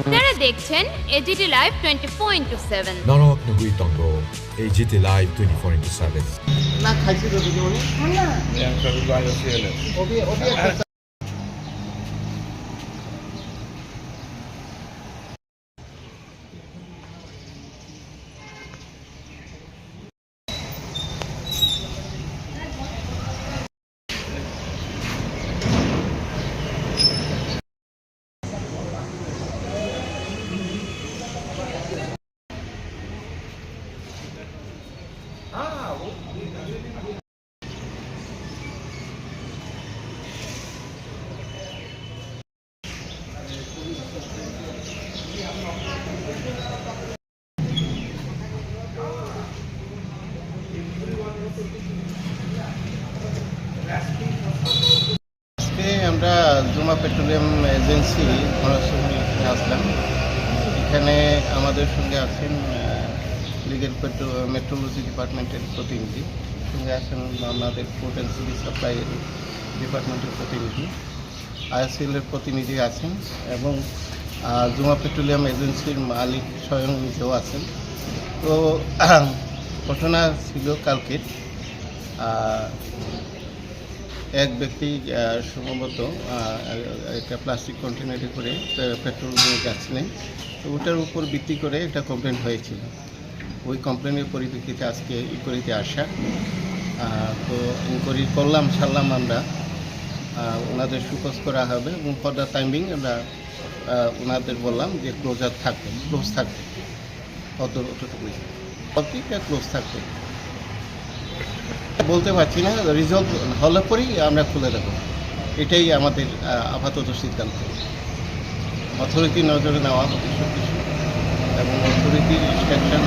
আপনারা দেখছেন AGT live 24/7 নরক তন্ত্র AGT লাইভ 24/7 না খাইছি তো দিদি উনি ওবি একটা আজকে আমরা জুমা পেট্রোলিয়াম এজেন্সি ঘনশ্যামী আসলাম। এখানে আমাদের সঙ্গে আছেন লিগেল মেট্রোলজি ডিপার্টমেন্টের প্রতিনিধি, সঙ্গে আছেন আমাদের ফুড অ্যান্ড সিভিল সাপ্লাই ডিপার্টমেন্টের প্রতিনিধি, ISL এর প্রতিনিধি আছেন এবং জুমা পেট্রোলিয়াম এজেন্সির মালিক স্বয়ং নিজেও আছেন। তো ঘটনা ছিল কালকে এক ব্যক্তি সম্ভবত একটা প্লাস্টিক কন্টেনারে করে পেট্রোল নিয়ে যাচ্ছিলেন। তো ওটার উপর ভিত্তি করে একটা কমপ্লেন হয়েছিল। ওই কমপ্লেনের পরিপ্রেক্ষিতে আজকে ইনকোয়ারিতে আসা। তো ইনকোয়ারি করলাম সারলাম আমরা, ওনাদের সুপোজ করা হবে এবং ফর দ্য টাইমিং আমরা ওনাদের বললাম যে ক্লোজ থাকবে অতটুকুই ক্লোজ থাকবে বলতে পারছি না, রিজলভ হলে পরেই আমরা খুলে দেবো, এটাই আমাদের আপাতত সিদ্ধান্ত। অথরিটির নজরে নেওয়া হবে সব কিছু এবং অথরিটির ইনস্ট্রাকশন